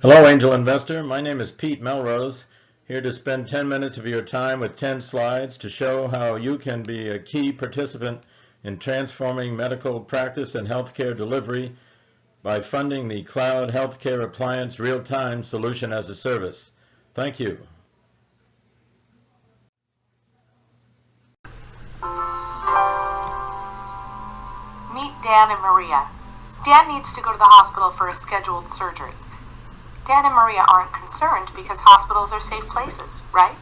Hello, angel investor. My name is Pete Melrose, here to spend 10 minutes of your time with 10 slides to show how you can be a key participant in transforming medical practice and healthcare delivery by funding the Cloud Healthcare Appliance Real-Time Solution as a Service. Thank you. Meet Dan and Maria. Dan needs to go to the hospital for a scheduled surgery. Dan and Maria aren't concerned because hospitals are safe places, right?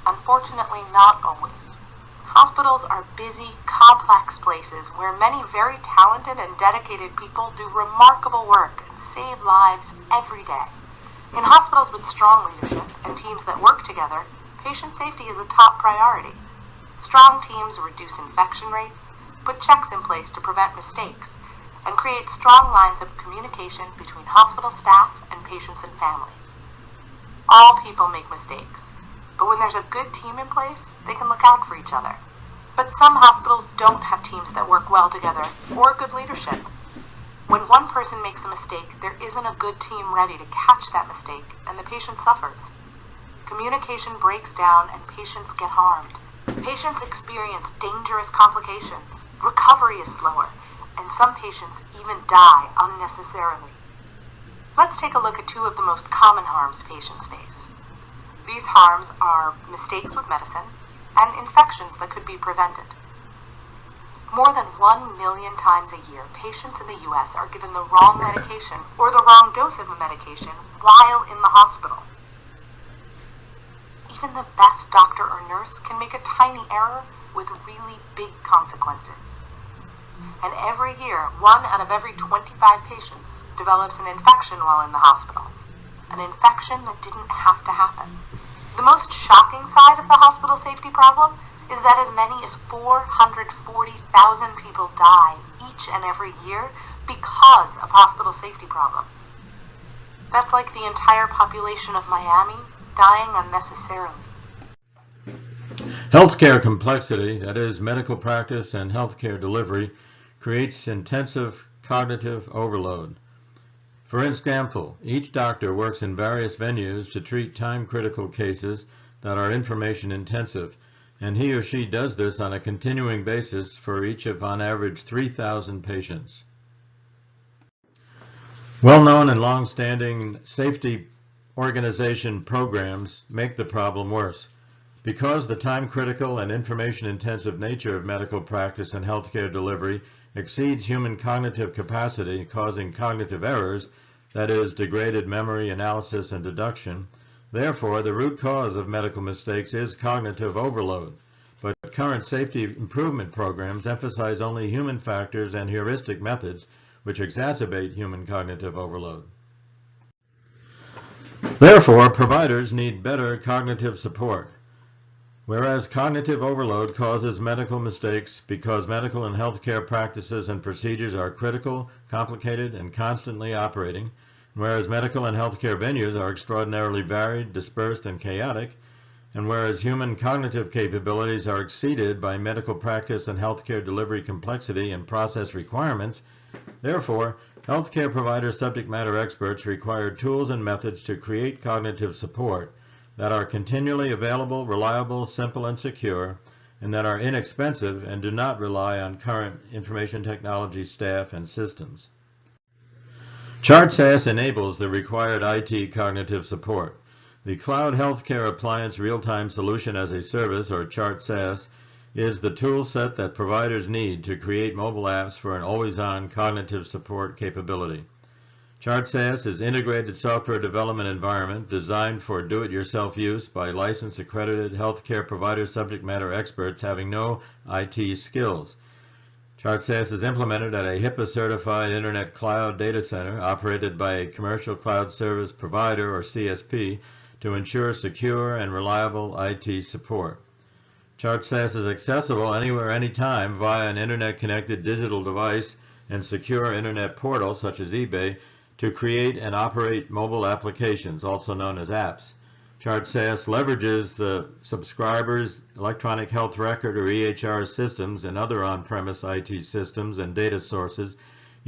Unfortunately, not always. Hospitals are busy, complex places where many very talented and dedicated people do remarkable work and save lives every day. In hospitals with strong leadership and teams that work together, patient safety is a top priority. Strong teams reduce infection rates, put checks in place to prevent mistakes, and create strong lines of communication between hospital staff and patients and families. All people make mistakes, but when there's a good team in place, they can look out for each other. But some hospitals don't have teams that work well together or good leadership. When one person makes a mistake, there isn't a good team ready to catch that mistake, and the patient suffers. Communication breaks down and patients get harmed. Patients experience dangerous complications. Recovery is slower, and some patients even die unnecessarily. Let's take a look at two of the most common harms patients face. These harms are mistakes with medicine and infections that could be prevented. More than 1 million times a year, patients in the U.S. are given the wrong medication or the wrong dose of a medication while in the hospital. Even the best doctor or nurse can make a tiny error with really big consequences. And every year, 1 out of every 25 patients develops an infection while in the hospital. An infection that didn't have to happen. The most shocking side of the hospital safety problem is that as many as 440,000 people die each and every year because of hospital safety problems. That's like the entire population of Miami dying unnecessarily. Healthcare complexity, that is, medical practice and healthcare delivery, creates intensive cognitive overload. For example, each doctor works in various venues to treat time-critical cases that are information-intensive, and he or she does this on a continuing basis for each of, on average, 3,000 patients. Well-known and long-standing safety organization programs make the problem worse. Because the time-critical and information-intensive nature of medical practice and healthcare delivery exceeds human cognitive capacity, causing cognitive errors, that is, degraded memory, analysis, and deduction. Therefore, the root cause of medical mistakes is cognitive overload. But current safety improvement programs emphasize only human factors and heuristic methods, which exacerbate human cognitive overload. Therefore, providers need better cognitive support. Whereas cognitive overload causes medical mistakes because medical and healthcare practices and procedures are critical, complicated, and constantly operating, whereas medical and healthcare venues are extraordinarily varied, dispersed, and chaotic, and whereas human cognitive capabilities are exceeded by medical practice and healthcare delivery complexity and process requirements, therefore, healthcare provider subject matter experts require tools and methods to create cognitive support that are continually available, reliable, simple, and secure, and that are inexpensive and do not rely on current information technology staff and systems. CHARTSaaS enables the required IT cognitive support. The Cloud Healthcare Appliance Real-Time Solution as a Service, or CHARTSaaS, is the tool set that providers need to create mobile apps for an always-on cognitive support capability. CHARTSaaS is an integrated software development environment designed for do-it-yourself use by licensed accredited healthcare provider subject matter experts having no IT skills. CHARTSaaS is implemented at a HIPAA-certified Internet Cloud data center operated by a commercial cloud service provider, or CSP, to ensure secure and reliable IT support. CHARTSaaS is accessible anywhere, anytime via an Internet-connected digital device and secure Internet portal such as eBay, to create and operate mobile applications, also known as apps. CHARTSaaS leverages subscribers' electronic health record or EHR systems and other on-premise IT systems and data sources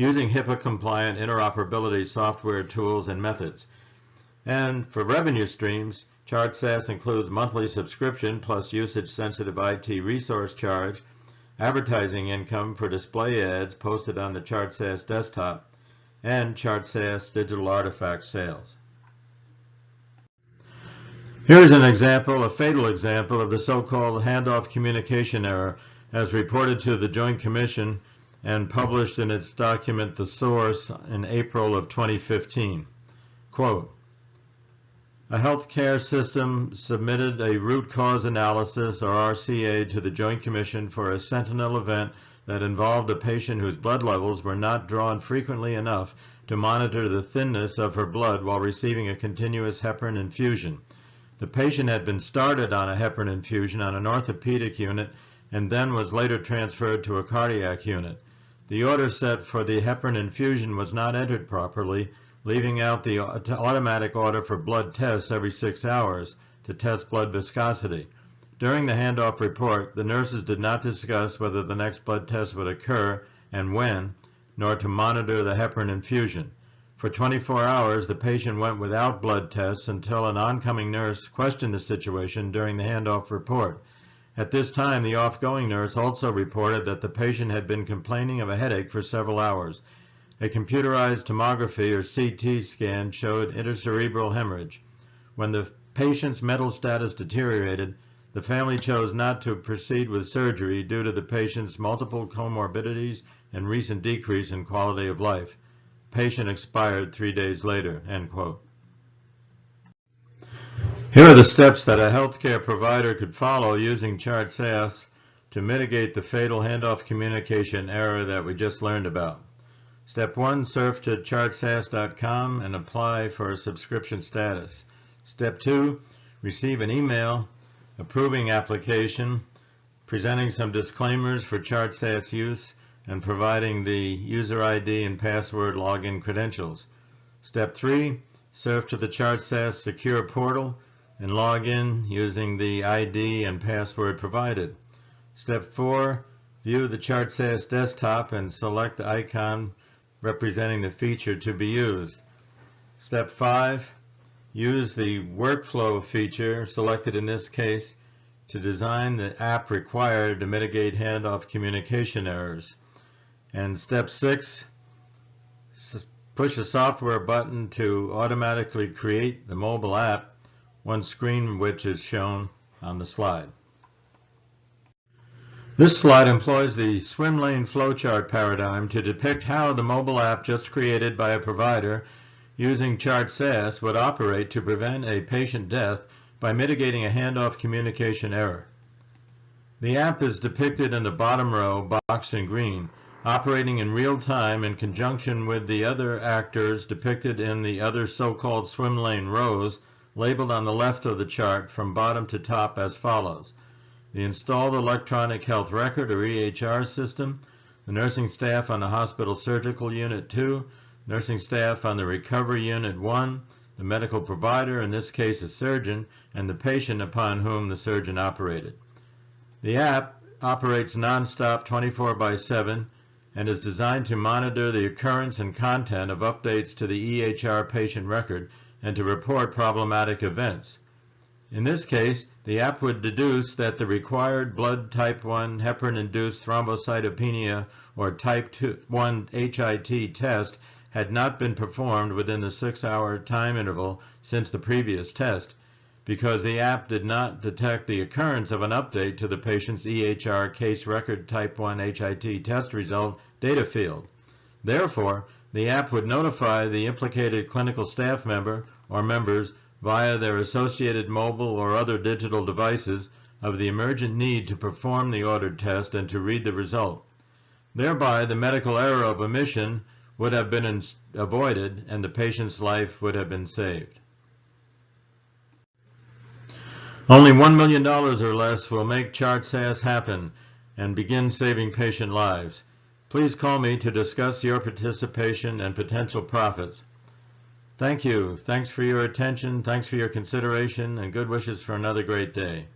using HIPAA-compliant interoperability software tools and methods. And for revenue streams, CHARTSaaS includes monthly subscription plus usage-sensitive IT resource charge, advertising income for display ads posted on the CHARTSaaS desktop, and CHARTSaaS digital artifact sales. Here's an example, a fatal example, of the so-called handoff communication error as reported to the Joint Commission and published in its document The Source in April of 2015. Quote, a healthcare system submitted a root cause analysis, or RCA, to the Joint Commission for a sentinel event that involved a patient whose blood levels were not drawn frequently enough to monitor the thinness of her blood while receiving a continuous heparin infusion. The patient had been started on a heparin infusion on an orthopedic unit and then was later transferred to a cardiac unit. The order set for the heparin infusion was not entered properly, leaving out the automatic order for blood tests every 6 hours to test blood viscosity. During the handoff report, the nurses did not discuss whether the next blood test would occur and when, nor to monitor the heparin infusion. For 24 hours, the patient went without blood tests until an oncoming nurse questioned the situation during the handoff report. At this time, the off-going nurse also reported that the patient had been complaining of a headache for several hours. A computerized tomography or CT scan showed intracerebral hemorrhage. When the patient's mental status deteriorated, the family chose not to proceed with surgery due to the patient's multiple comorbidities and recent decrease in quality of life. The patient expired 3 days later, end quote. Here are the steps that a healthcare provider could follow using CHARTSaaS to mitigate the fatal handoff communication error that we just learned about. Step 1, surf to chartsaas.com and apply for a subscription status. Step 2, receive an email approving application, presenting some disclaimers for CHARTSaaS use, and providing the user ID and password login credentials. Step 3, surf to the CHARTSaaS secure portal and log in using the ID and password provided. Step 4, view the CHARTSaaS desktop and select the icon representing the feature to be used. Step 5, use the workflow feature, selected in this case, to design the app required to mitigate handoff communication errors. And step 6, push a software button to automatically create the mobile app, one screen which is shown on the slide. This slide employs the swim lane flowchart paradigm to depict how the mobile app just created by a provider using CHARTSaaS would operate to prevent a patient death by mitigating a handoff communication error. The app is depicted in the bottom row, boxed in green, operating in real time in conjunction with the other actors depicted in the other so-called swim lane rows, labeled on the left of the chart from bottom to top as follows: the installed electronic health record, or EHR system, the nursing staff on the hospital surgical unit 2, nursing staff on the recovery unit 1, the medical provider, in this case a surgeon, and the patient upon whom the surgeon operated. The app operates non-stop 24/7 and is designed to monitor the occurrence and content of updates to the EHR patient record and to report problematic events. In this case, the app would deduce that the required blood type 1 heparin-induced thrombocytopenia or type 1 HIT test had not been performed within the 6-hour time interval since the previous test, because the app did not detect the occurrence of an update to the patient's EHR case record type 1 HIT test result data field. Therefore, the app would notify the implicated clinical staff member or members via their associated mobile or other digital devices of the emergent need to perform the ordered test and to read the result. Thereby, the medical error of omission would have been avoided and the patient's life would have been saved. Only $1 million or less will make CHARTSaaS happen and begin saving patient lives. Please call me to discuss your participation and potential profits. Thank you. Thanks for your attention. Thanks for your consideration, and good wishes for another great day.